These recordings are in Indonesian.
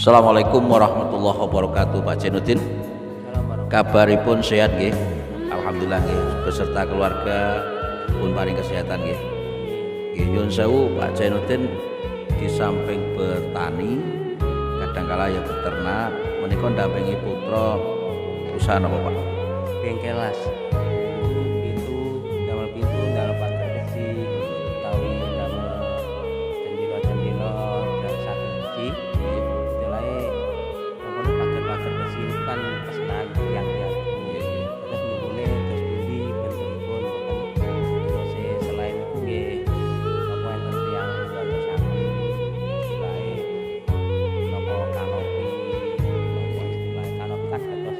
Assalamualaikum warahmatullahi wabarakatuh. Pak Jainuddin, kabaripun sehat nggih? Alhamdulillah nggih, beserta keluarga pun paring kesehatan nggih. Nggih nyuwun sewu Pak Jainuddin, di samping bertani kadangkala ya beternak, menika ndampingi putra usaha napa Pak? Bengkelas, pintu, dalam pagar besi, tawi damel jendela dan satu besi. Istilahnya pokoknya pagar besi itu kan pesanan yang terus nunggunya terus beli bentukipun terus selain itu nggih napa enten tiyang dados sampun istilahnya napa kanopi kan dados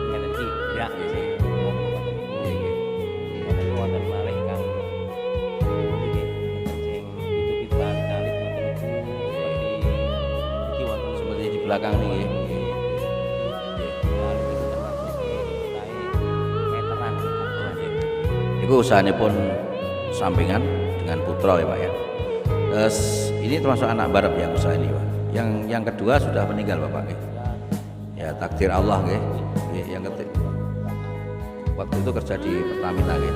ngeten iki ya sih wonten malih kang nggih sing pitu-pituan kalit ngoten niku seperti iki wonten Seperti di belakang niki. Itu usahanipun sampingan dengan putra ya Pak ya. Terus ini termasuk anak barep yang usaha ini Pak. Yang kedua sudah meninggal Bapak nggih. Ya takdir Allah nggih. Yang ketiga waktu itu kerja di Pertamina nggih.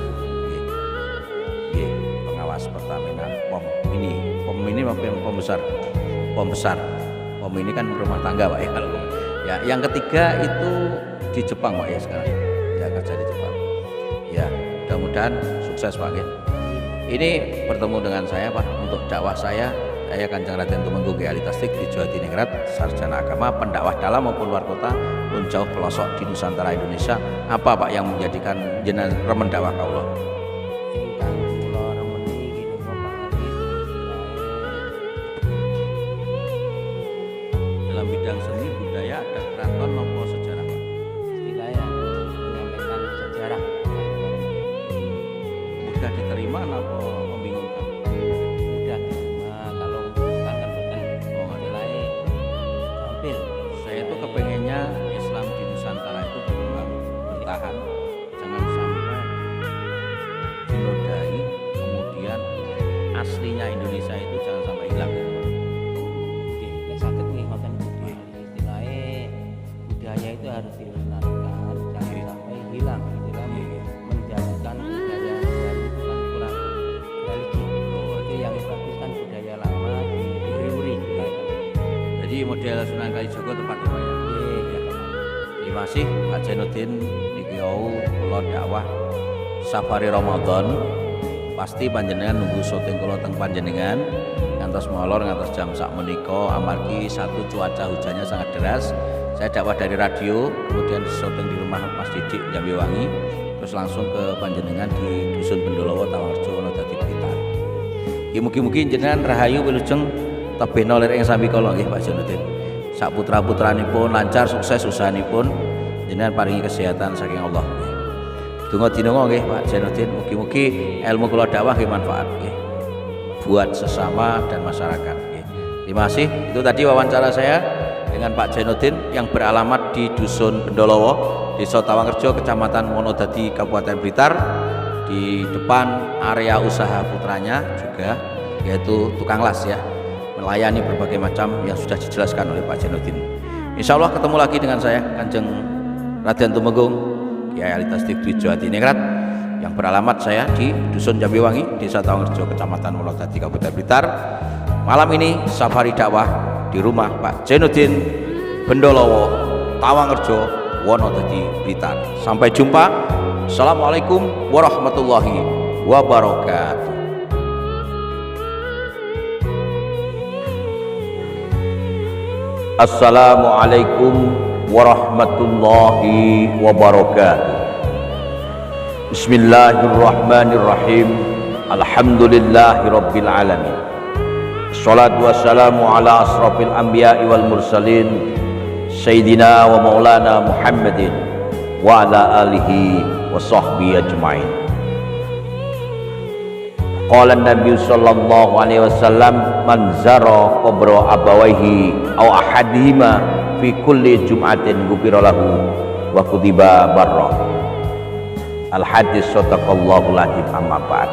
Nggih, pengawas Pertamina POM ini pom besar. POM ini kan rumah tangga Pak ya kalau. Ya, yang ketiga itu di Jepang Pak ya sekarang. Ya kerja di Jepang. Ya, mudah-mudahan sukses Pak nggih. Ini bertemu dengan saya Pak untuk dakwah saya Kanjeng Raden Tumenggung Kyai Tasdik di Jawa Tiningrat, sarjana agama, pendakwah dalam maupun luar kota, pun jauh pelosok di Nusantara Indonesia. Apa Pak yang menjadikan jenengan remen dakwah kaula? ingkang kula remeni nggih pangalit Dalam bidang seni budaya ada keraton maupun sejarah Pak? istilahnya menyampaikan sejarah Mudah diterima atau membingungkan? mudah diterima kalau bukan kan boten istilahnya tampil Saya tuh kepengennya Islam di Nusantara itu bertahan, jangan sampai dinodai, kemudian aslinya Indonesia itu jangan sampai hilang. Oke, nek saged nggih ngoten istilahnya budaya itu harus dilestarikan jangan sampai hilang istilahnya menjadikan budaya baru bukan kurang religi itu yang bagus kan budaya lama diuri-uri Jadi model Sunan Kalijaga tepat ya Pak ya. Terima kasih Pak Jainuddin niki kula dakwah safari Ramadan. Pasti panjenengan nunggu syuting kula teng panjenengan ngantos molor ngantos jam sak menika amargi satu cuaca hujannya sangat deras. Saya dakwah dari radio, kemudian syuting di rumah Mas Didik Jambiwangi, terus langsung ke panjenengan di Dusun Bendolowo Tawangarjo Wonodadi Blitar. Mugi-mugi jenengan rahayu wilujeng tebihna lir ing sami kala nggih Pak Jainuddin. Sak putra-putranipun lancar sukses usahanipun, jenengan paringi kesehatan saking Allah nggih. Donga-dinonga nggih Pak Jainuddin, mugi-mugi ilmu kula dakwah nggih manfaat nggih buat sesama dan masyarakat nggih. Terima kasih. Itu tadi wawancara saya dengan Pak Jainuddin yang beralamat di Dusun Bendolowo, Desa Tawangarjo, Kecamatan Wonodadi, Kabupaten Blitar. Di depan area usaha putranya juga yaitu tukang las ya, melayani berbagai macam yang sudah dijelaskan oleh Pak Jainuddin. Insya Allah ketemu lagi dengan saya Kanjeng Raden Tumenggung Kyai Tasdik di Jawa Tiningrat yang beralamat saya di Dusun Jambiwangi, Desa Tawangarjo, Kecamatan Wonodadi, Kabupaten Blitar. Malam ini safari dakwah di rumah Pak Jainuddin Bendolowo, Tawangarjo, Wonodadi, Blitar. Sampai jumpa. Assalamualaikum warahmatullahi wabarakatuh. Assalamualaikum warahmatullahi wabarakatuh. Bismillahirrahmanirrahim. Alhamdulillahirabbil alamin. Assalatu wassalamu ala asrafil anbiya'i wal mursalin Sayyidina wa maulana Muhammadin wa ala alihi wa sahbihi ajma'in. Qala Nabi sallallahu alaihi wasallam man zara qabra abawaihi aw ahadihima fi kulli jum'atin ghufira lahu wa kutiba barra. Al hadis sadaqallahu lazim amma ba'd.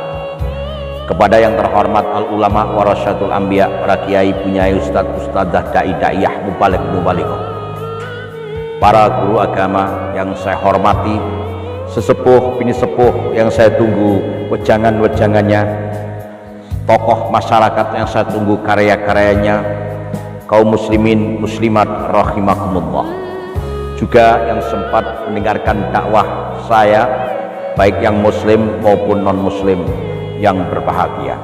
kepada yang terhormat al-ulama warasatul anbiya, para kiai, punyai, ustadz, ustadzah, dai, daiyah, mubalik, mubalighah, para guru agama yang saya hormati, sesepuh, bini sepuh yang saya tunggu wejangan-wejangannya, tokoh masyarakat yang saya tunggu karya-karyanya, kaum muslimin muslimat rahimakumullah, juga yang sempat mendengarkan dakwah saya, baik yang muslim maupun non muslim yang berbahagia.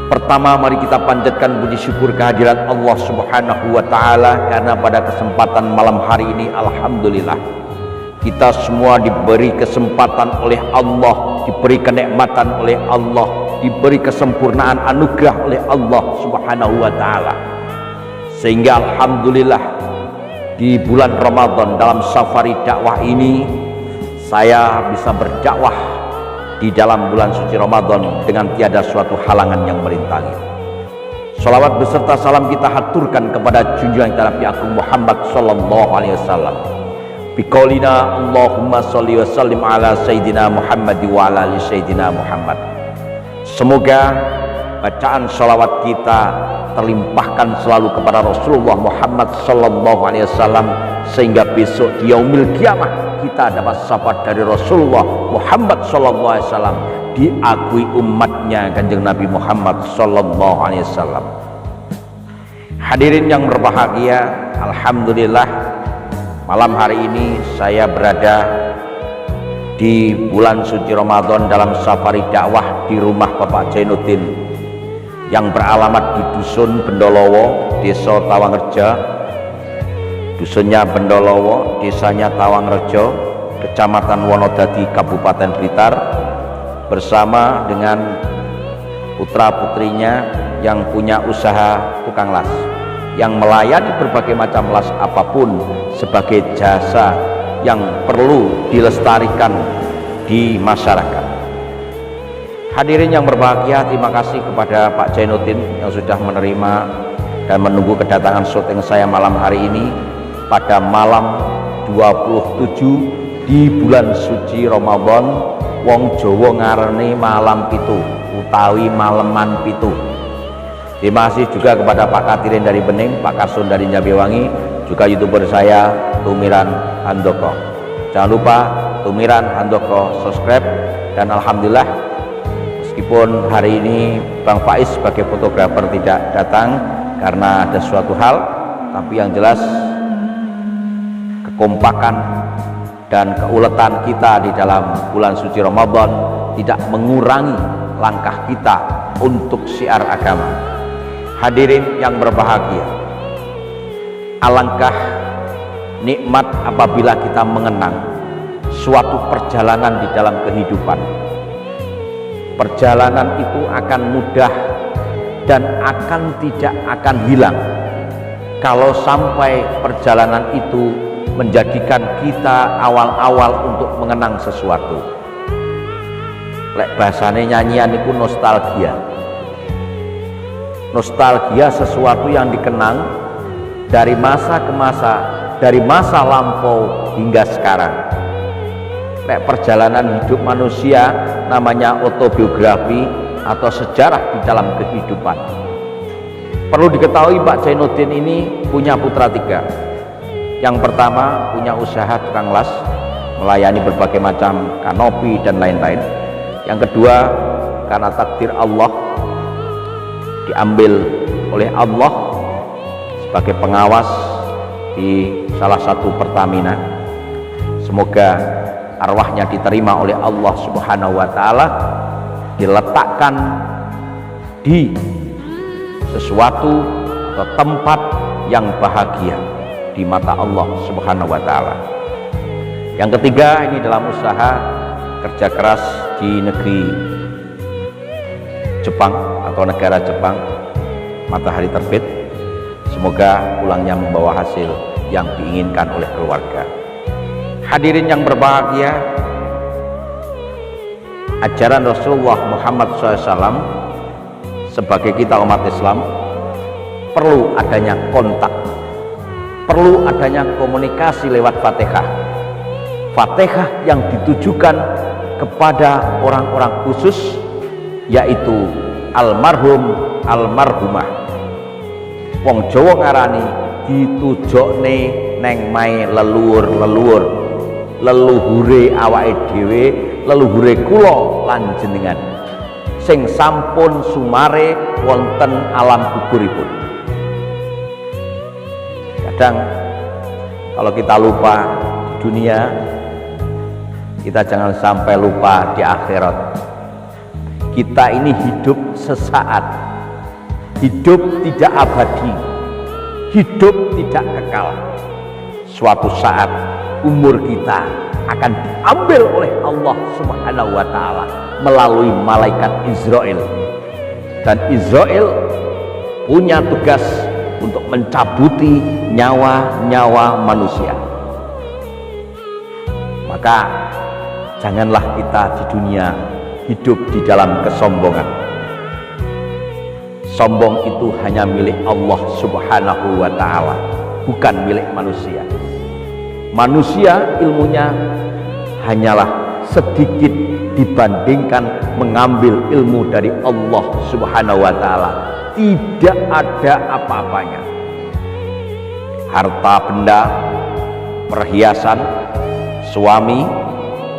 Pertama, mari kita panjatkan puji syukur kehadirat Allah Subhanahu wa taala, karena pada kesempatan malam hari ini alhamdulillah kita semua diberi kesempatan oleh Allah, diberi kenikmatan oleh Allah, diberi kesempurnaan anugerah oleh Allah Subhanahu wa taala, sehingga alhamdulillah di bulan Ramadan dalam safari dakwah ini saya bisa berdakwah di dalam bulan suci Ramadan dengan tiada suatu halangan yang merintangi. Salawat beserta salam kita haturkan kepada junjungan kita Nabi Agung Muhammad sallallahu alaihi wasallam. Biqaulina Allahumma sholli wa sallim ala sayyidina Muhammad wa ala ali sayyidina Muhammad. Semoga bacaan salawat kita terlimpahkan selalu kepada Rasulullah Muhammad sallallahu alaihi wasallam, sehingga besok di yaumil kiamah kita dapat syafaat dari Rasulullah Muhammad sallallahu alaihi wasallam, diakui umatnya Kanjeng Nabi Muhammad sallallahu alaihi wasallam. Hadirin yang berbahagia, alhamdulillah malam hari ini saya berada di bulan suci Ramadan dalam safari dakwah di rumah Bapak Jainuddin yang beralamat di Dusun Bendolowo, Desa Tawangreja. Dusunnya Bendolowo, desanya Tawangrejo, Kecamatan Wonodadi, Kabupaten Blitar, bersama dengan putra-putrinya yang punya usaha tukang las, yang melayani berbagai macam las apapun sebagai jasa yang perlu dilestarikan di masyarakat. Hadirin yang berbahagia, terima kasih kepada Pak Jainuddin yang sudah menerima dan menunggu kedatangan syuting saya malam hari ini pada malam 27 di bulan suci Ramadan. Wong Jawa ngarani malam pitu utawi maleman pitu. Terima kasih juga kepada Pak Katirin dari Bening, Pak Karsun dari Jambiwangi, juga YouTuber saya Tumiran Handoko. Jangan lupa Tumiran Handoko subscribe. Dan alhamdulillah meskipun hari ini Bang Faiz sebagai fotografer tidak datang karena ada suatu hal, tapi yang jelas kekompakan dan keuletan kita di dalam bulan suci Ramadan tidak mengurangi langkah kita untuk syiar agama. Hadirin yang berbahagia, alangkah nikmat apabila kita mengenang suatu perjalanan di dalam kehidupan. Perjalanan itu akan mudah dan tidak akan hilang kalau sampai perjalanan itu menjadikan kita awal-awal untuk mengenang sesuatu. Lek bahasane nyanyian itu nostalgia. Nostalgia sesuatu yang dikenang dari masa ke masa, dari masa lampau hingga sekarang. Lek perjalanan hidup manusia namanya autobiografi atau sejarah di dalam kehidupan. Perlu diketahui Pak Jainuddin ini punya putra 3. Yang pertama punya usaha tukang las, melayani berbagai macam kanopi dan lain-lain. Yang kedua, karena takdir Allah diambil oleh Allah sebagai pengawas di salah satu Pertamina. Semoga arwahnya diterima oleh Allah Subhanahu wa taala, diletakkan di sesuatu atau tempat yang bahagia di mata Allah Subhanahu wa taala. Yang ketiga, ini dalam usaha kerja keras di negeri Jepang atau negara Jepang, matahari terbit. Semoga pulangnya membawa hasil yang diinginkan oleh keluarga. Hadirin yang berbahagia, ajaran Rasulullah Muhammad SAW sebagai kita umat Islam perlu adanya kontak, perlu adanya komunikasi lewat Fatihah. Fatihah yang ditujukan kepada orang-orang khusus yaitu almarhum almarhumah. Wong Jawa ngarani ditujokne neng mae leluhur leluhure awake dhewe, leluhure kula lan jenengan sing sampun sumare wonten alam kuburipun. Kadang kalau kita lupa di dunia, kita jangan sampai lupa di akhirat. Kita ini hidup sesaat, hidup tidak abadi, hidup tidak kekal. Suatu saat umur kita akan diambil oleh Allah Subhanahu wa ta'ala melalui malaikat Israel, dan Israel punya tugas untuk mencabuti nyawa-nyawa manusia. Maka janganlah kita di dunia hidup di dalam kesombongan. Sombong itu hanya milik Allah Subhanahu wa ta'ala, bukan milik manusia. Manusia ilmunya hanyalah sedikit dibandingkan mengambil ilmu dari Allah Subhanahu wa ta'ala. Tidak ada apa-apanya. Harta benda, perhiasan, suami,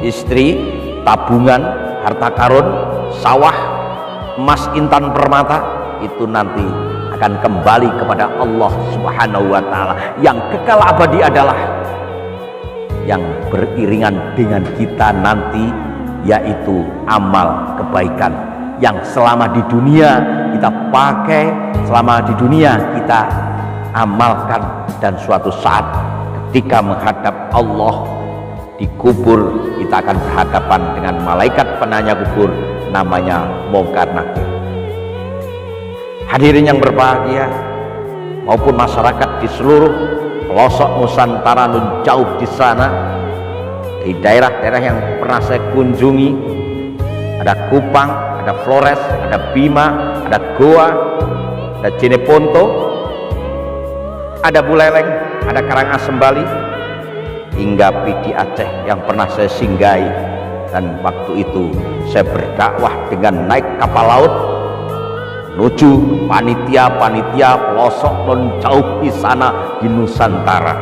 istri, tabungan, harta karun, sawah, emas, intan, permata, itu nanti akan kembali kepada Allah Subhanahu wa ta'ala. Yang kekal abadi adalah yang beriringan dengan kita nanti, yaitu amal kebaikan yang selama di dunia kita pakai, selama di dunia kita amalkan, dan suatu saat ketika menghadap Allah di kubur kita akan berhadapan dengan malaikat penanya kubur namanya Munkar Nakir. Hadirin yang berbahagia maupun masyarakat di seluruh pelosok Nusantara nun jauh di sana, di daerah-daerah yang pernah saya kunjungi, ada Kupang, ada Flores, ada Bima, ada Goa, ada Jeneponto, ada Buleleng, ada Karangasem Bali, hingga Pidi Aceh yang pernah saya singgahi. Dan waktu itu saya berdakwah dengan naik kapal laut menuju panitia-panitia pelosok non jauh di sana di Nusantara.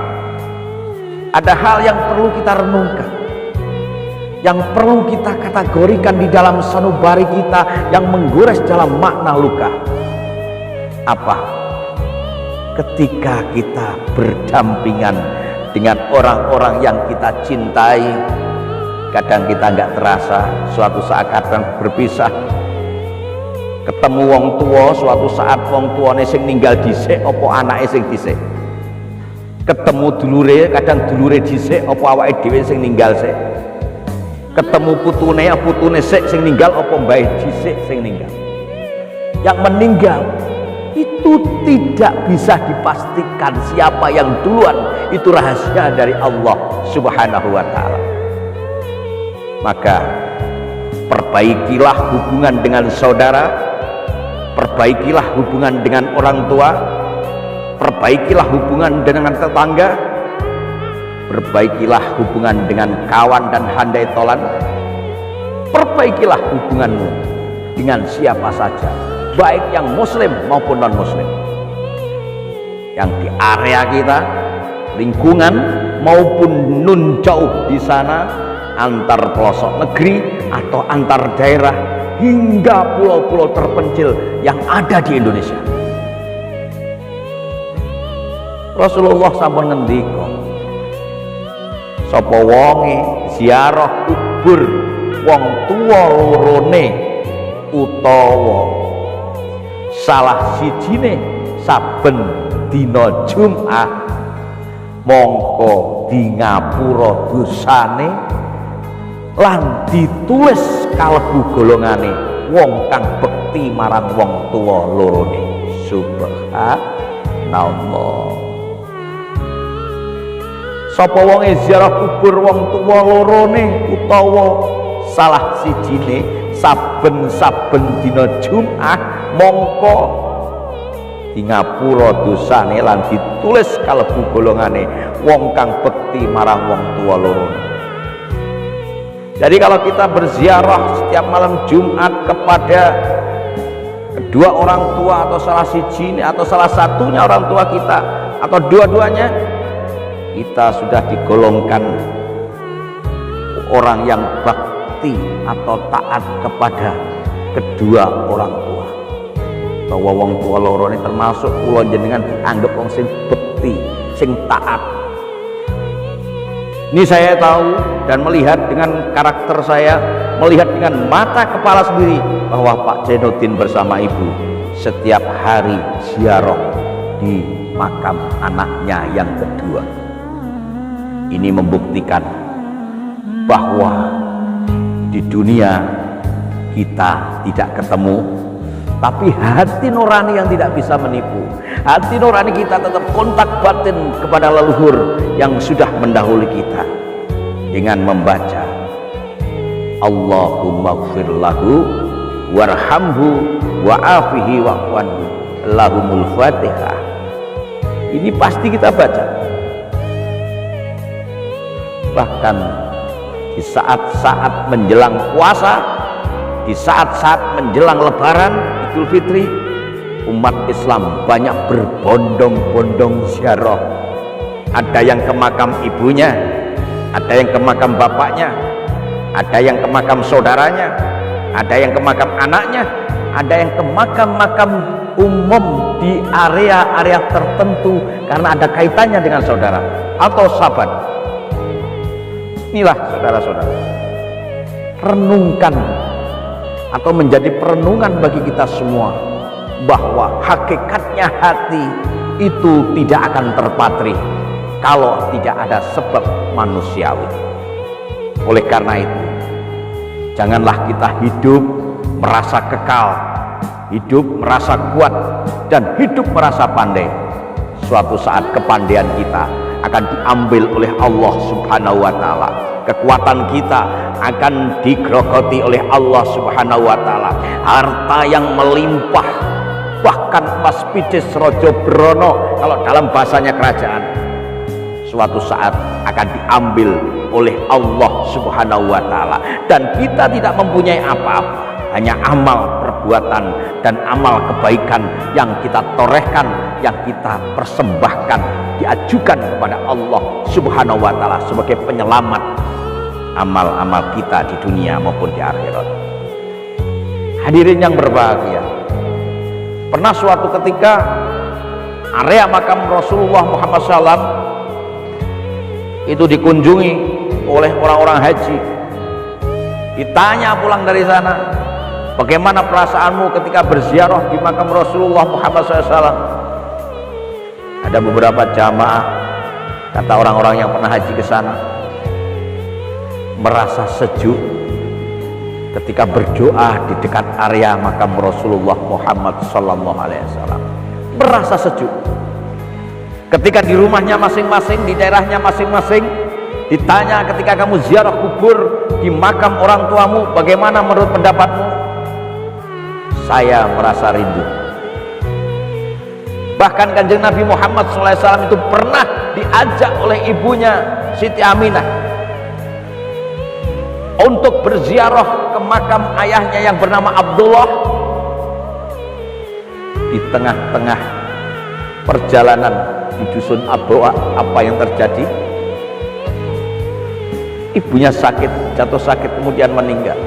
Ada hal yang perlu kita renungkan, yang perlu kita kategorikan di dalam sanubari kita yang menggores dalam makna luka. Apa? Ketika kita berdampingan dengan orang-orang yang kita cintai, kadang kita nggak terasa, suatu saat kadang berpisah. Ketemu wong tua, suatu saat wong tuane sing ninggal dhisik apa anake sing dhisik. Ketemu dulure, kadang dulure dhisik apa awake dhewe sing ninggal sik. Ketemu putune, putune sik sing ninggal apa mbahe dhisik sing ninggal. Yang meninggal itu tidak bisa dipastikan siapa yang duluan, itu rahasia dari Allah Subhanahu wa ta'ala. Maka perbaikilah hubungan dengan saudara, perbaikilah hubungan dengan orang tua, perbaikilah hubungan dengan tetangga, perbaikilah hubungan dengan kawan dan handai tolan, perbaikilah hubunganmu dengan siapa saja, baik yang muslim maupun non muslim, yang di area kita, lingkungan maupun nun jauh di sana, antar pelosok negeri atau antar daerah hingga pulau-pulau terpencil yang ada di Indonesia. Rasulullah sampun ngendika, sapa wonge ziarah kubur wong tuwa lorone utawa salah sijine saben dina Jumat, mongko di ngapura dosane lan ditulis kalebu golongane wong kang bekti marang wong tuwa lorone. Subhanallah. Sapa wonge ziarah kubur wong tuwa lorone utawa salah sijine saben-saben dina Jumat, mongko di ngapura dosane lan ditulis kalebu golongane wong kang bekti marang wong tuwa lorone. Jadi kalau kita berziarah setiap malam Jumat kepada kedua orang tua atau salah siji atau salah satunya orang tua kita atau dua-duanya, kita sudah digolongkan orang yang bakti atau taat kepada kedua orang tua. Bahwa wong tua loro ini termasuk kula jenengan dianggap wong sing bekti, sing taat. Ini saya tahu dan melihat dengan karakter saya, melihat dengan mata kepala sendiri bahwa Pak Zainuddin bersama ibu setiap hari ziarah di makam anaknya yang kedua. Ini membuktikan bahwa di dunia kita tidak ketemu, tapi hati nurani yang tidak bisa menipu. Hati nurani kita tetap kontak batin kepada leluhur yang sudah mendahului kita dengan membaca Allahumma gfir lahu warhamhu wa'afihi wa'fuanhu lahumul fatihah. Ini pasti kita baca. Bahkan di saat-saat menjelang puasa, di saat-saat menjelang lebaran Idul Fitri, umat Islam banyak berbondong-bondong ziarah. Ada yang ke makam ibunya, ada yang ke makam bapaknya, ada yang ke makam saudaranya, ada yang ke makam anaknya, ada yang ke makam-makam umum di area-area tertentu karena ada kaitannya dengan saudara atau sahabat. Inilah saudara-saudara, renungkan atau menjadi perenungan bagi kita semua bahwa hakikatnya hati itu tidak akan terpatri kalau tidak ada sebab manusiawi. Oleh karena itu, janganlah kita hidup merasa kekal, hidup merasa kuat, dan hidup merasa pandai. Suatu saat kepandaian kita akan diambil oleh Allah Subhanahu wa Ta'ala. Kekuatan kita akan digrogoti oleh Allah Subhanahu wa Ta'ala. Harta yang melimpah, bahkan emas pides rojo brono kalau dalam bahasanya kerajaan, suatu saat akan diambil oleh Allah Subhanahu wa Ta'ala. Dan kita tidak mempunyai apa-apa, hanya amal perbuatan dan amal kebaikan yang kita torehkan, yang kita persembahkan, diajukan kepada Allah Subhanahu wa Ta'ala sebagai penyelamat amal-amal kita di dunia maupun di akhirat. Hadirin yang berbahagia, pernah suatu ketika area makam Rasulullah Muhammad SAW itu dikunjungi oleh orang-orang haji. Ditanya pulang dari sana, bagaimana perasaanmu ketika berziarah di makam Rasulullah Muhammad SAW? Ada beberapa jamaah, kata orang-orang yang pernah haji ke sana, merasa sejuk ketika berdoa di dekat area makam Rasulullah Muhammad SAW. Merasa sejuk ketika di rumahnya masing-masing, di daerahnya masing-masing, ditanya ketika kamu ziarah kubur di makam orang tuamu, bagaimana menurut pendapatmu? Saya merasa rindu. Bahkan Kanjeng Nabi Muhammad SAW itu pernah diajak oleh ibunya Siti Aminah untuk berziarah ke makam ayahnya yang bernama Abdullah. Di tengah-tengah perjalanan di dusun Abwa, apa yang terjadi? Ibunya sakit, jatuh sakit, kemudian meninggal.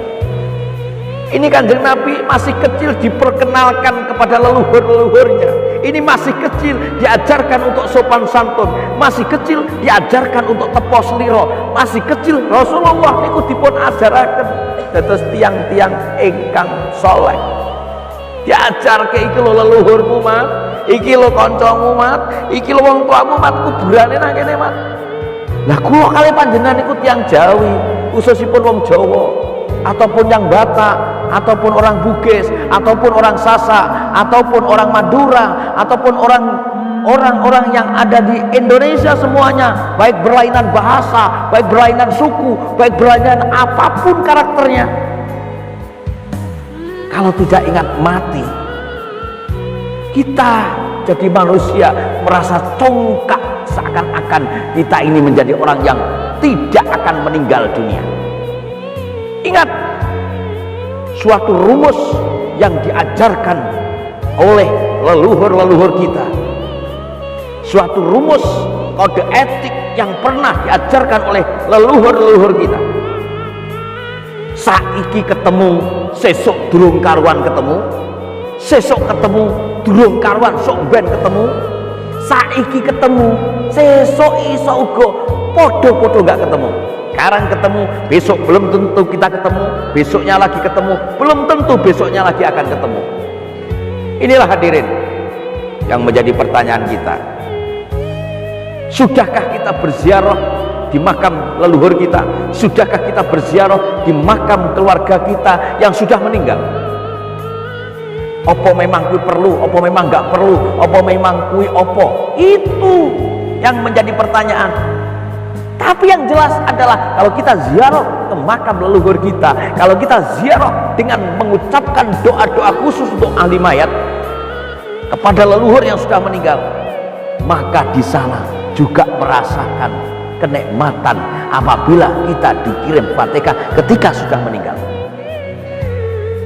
Ini Kanjeng Nabi masih kecil diperkenalkan kepada leluhur-leluhurnya. Ini masih kecil diajarkan untuk sopan santun, masih kecil diajarkan untuk tepo sliro, masih kecil Rasulullah niku dipun ajaraken dados tiang-tiang ingkang soleh. Diajarke iki lho leluhurmu, Mat, iki lho kancamu, Mat, iki lho wong tuamu, Mat, kuburane nang kene, Mat. Lah kula kali panjenengan niku tiang Jawi, khususipun wong Jawa, ataupun yang Batak, ataupun orang Bugis, ataupun orang Sasak, ataupun orang Madura, ataupun orang-orang yang ada di Indonesia semuanya, baik berlainan bahasa, baik berlainan suku, baik berlainan apapun karakternya, kalau tidak ingat mati, kita jadi manusia merasa congkak, seakan-akan kita ini menjadi orang yang tidak akan meninggal dunia. Ingat, suatu rumus yang diajarkan oleh leluhur-leluhur kita, suatu rumus kode etik yang pernah diajarkan oleh leluhur-leluhur kita. Saiki ketemu, sesuk durung karuan ketemu, sesuk ketemu, durung karuan sok ben ketemu, saiki ketemu, sesuk iso uga podo-podo gak ketemu. Sekarang ketemu, besok belum tentu kita ketemu, besoknya lagi ketemu, belum tentu besoknya lagi akan ketemu. Inilah hadirin yang menjadi pertanyaan kita. Sudahkah kita berziarah di makam leluhur kita? Sudahkah kita berziarah di makam keluarga kita yang sudah meninggal? Apa memang kui perlu? Apa memang gak perlu? Apa memang kui opo? Itu yang menjadi pertanyaan. Tapi yang jelas adalah kalau kita ziarah ke makam leluhur kita, kalau kita ziarah dengan mengucapkan doa-doa khusus untuk ahli mayat kepada leluhur yang sudah meninggal, maka di sana juga merasakan kenikmatan apabila kita dikirim Fatihah ketika sudah meninggal.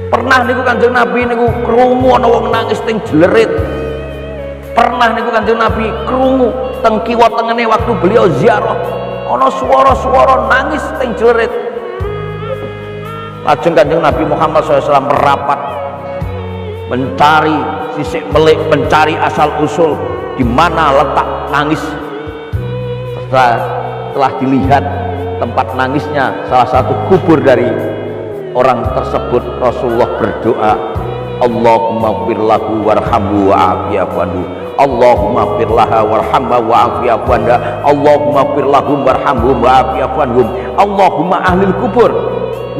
Pernah niku Kanjeng Nabi niku krungu ana wong nangis teng jlerit. Pernah niku Kanjeng Nabi krungu teng kiwa tengene waktu beliau ziarah ana swara-swara nangis teng jlerit. Lajeng Kanjeng Nabi Muhammad SAW merapat mencari sisik melik, mencari asal usul di mana letak nangis. Telah dilihat tempat nangisnya salah satu kubur dari orang tersebut. Rasulullah berdoa, Allahumma firlahu warhamhu wa'afiyahu anhu, Allahumma firlaha warhamha wa'afiyahu anha, Allahumma firlahum warhamhum wa'afiyahu anhum, Allahumma ahlil kubur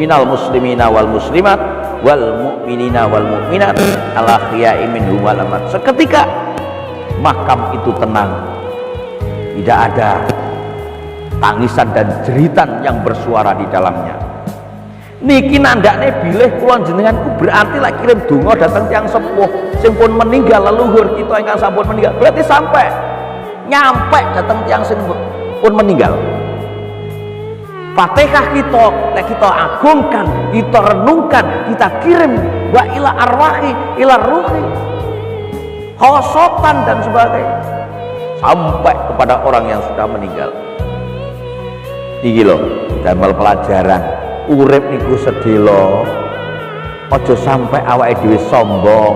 minal muslimina wal muslimat wal mu'minina wal mu'minat ala khiyai minhum wal amat. Seketika makam itu tenang, tidak ada tangisan dan jeritan yang bersuara di dalamnya. Niki nandakne bilih kula jenenganku berarti lek kirim donga datang tiyang sepuh sing pun meninggal, leluhur kita ingkang sampun meninggal, berarti sampai nyampe datang tiyang sing pun meninggal. Fatihah kita lek kita agungkan, kita renungkan, kita kirim wa ila arwahi ila ruhi khosotan dan sebagainya sampai kepada orang yang sudah meninggal. Iki lho damel pelajaran urip niku sedhela, aja sampai awake dhewe sombong,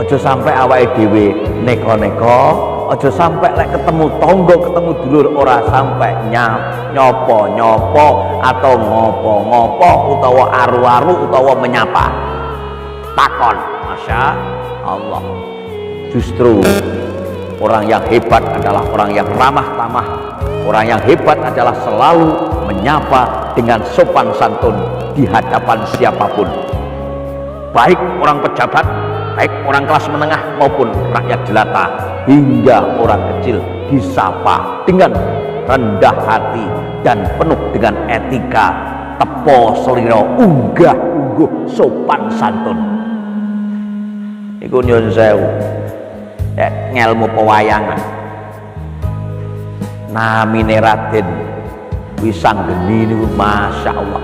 aja sampai awake dhewe neka-neka, aja sampai lek ketemu tangga, ketemu dulur ora sampai nyopo-nyopo atau ngopo-ngopo utawa aru-aru utawa menyapa takon. Masya Allah, justru orang yang hebat adalah orang yang ramah tamah. Orang yang hebat adalah selalu menyapa dengan sopan santun di hadapan siapapun, baik orang pejabat, baik orang kelas menengah maupun rakyat jelata, hingga orang kecil disapa dengan rendah hati dan penuh dengan etika, tepo seliro, unggah ungguh, sopan santun. Iku nyun sewu ngelmu pewayangan namine Raden Wisanggeni niku Masya Allah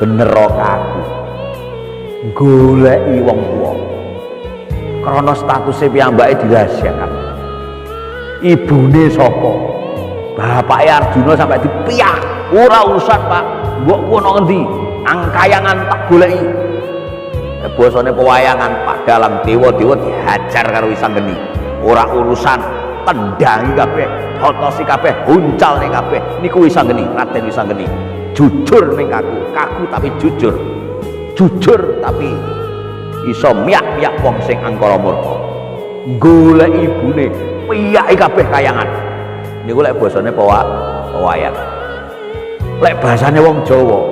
bener aku goleki wong tuwa krana statuse piyambake dirahasiakan. Ibune sapa, bapake Arjuna sampai dipiyak, ora urusan Pak, mbok ku ana ngendi, angkayangan tak goleki. Basane pewayangan Pak, dalam dewa-dewa dihajar karo Wisanggeni, ora urusan, tendangi kabeh, hotosi kabeh, huncal ning kabeh. Niku Wisanggeni, Raden Wisanggeni. Jujur ning kaku tapi jujur. Jujur tapi iso miyak-miyak wong sing angkara murka. Golek ibune, piyaki kabeh kayangan. Niku lek basane pewayang. Lek basane wong Jawa,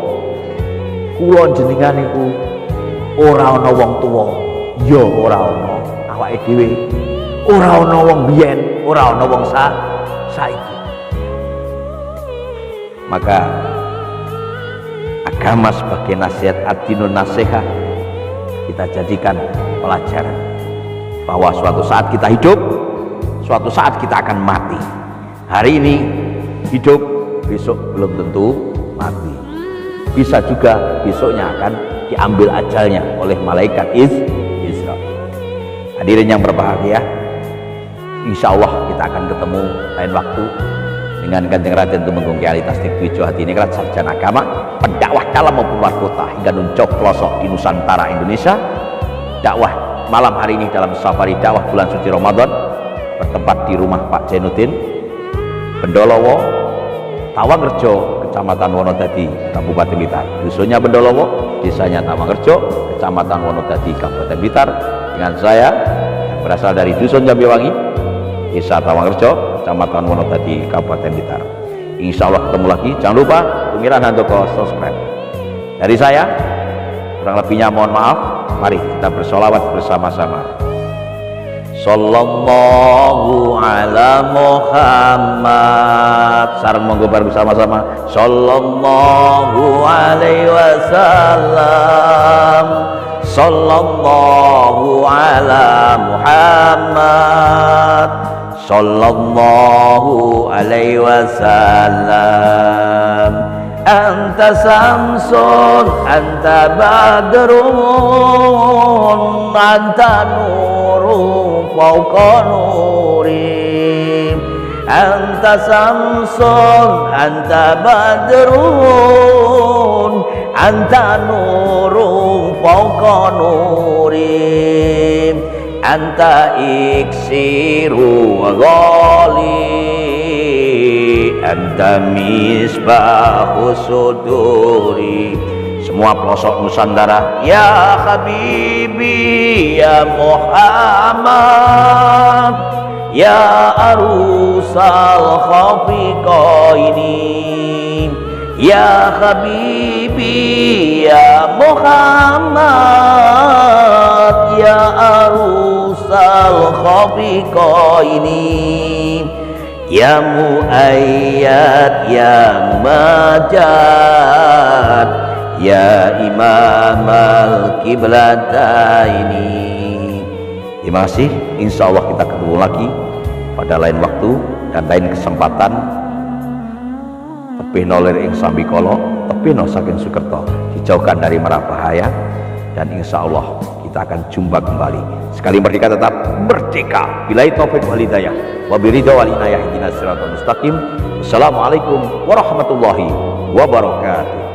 kula jenengan niku ora ana wong tuwa, ya ora ana awake dhewe. Ora ana wong biyen, ora ana wong saiki. Maka agama sebagai nasihat ad-dinun nasihat kita jadikan pelajaran bahwa suatu saat kita hidup, suatu saat kita akan mati. Hari ini hidup, besok belum tentu mati. bisa juga besoknya akan diambil ajalnya oleh malaikat Israel. Hadirin yang berbahagia, insya Allah kita akan ketemu lain waktu dengan Kanjeng Raden Tumenggung Kyai Tasdikwijo Hadiningrat, sarjana agama, pendakwah dalam maupun luar kota hingga nuncuk pelosok di Nusantara Indonesia. Dakwah malam hari ini dalam safari dakwah bulan suci Ramadan bertempat di rumah Pak Jainuddin, Bendolowo, Tawangrejo, Kecamatan Wonodadi, Kabupaten Blitar. Dusunnya Bendolowo, desanya Tawangrejo, Kecamatan Wonodadi, Kabupaten Blitar. Dengan saya yang berasal dari Dusun Jambiwangi, Desa Tawangrejo, Kecamatan Wonodadi, Kabupaten Blitar. Insya Allah ketemu lagi. Jangan lupa Tumiran Handoko subscribe. Dari saya, kurang lebihnya mohon maaf. Mari kita bersolawat bersama-sama. Sallallahu ala Muhammad. Sareng monggo bareng bersama-sama. Sallallahu alaihi wasallam. Sallallahu ala Muhammad. Sallallahu alaihi wasallam. Anta samsun, anta badrun, anta nurun fauqa nuri. Anta samsun, anta badrun, anta nurun fauqa nuri. Anta iksiru ghali, anta misbahus suduri. Semua pelosok Nusantara, ya Habibi ya Muhammad, ya arusal khafiqaini, ya Habibi ya Muhammad, ya arusal khafiqaini, ya muayyad ya mumajad, ya imam al-kiblataini. Terima kasih. Insya Allah kita ketemu lagi pada lain waktu dan lain kesempatan. Tepihno lir ing sambikala, tepihno saking Sukerto, dijauhkan dari mara bahaya, dan insya Allah kita akan jumpa kembali. Sekali merdeka tetap merdeka. Billahi taufik wal hidayah. Wabiridho wal inayah ihdinas siratal mustaqim. Wassalamualaikum warahmatullahi wabarakatuh.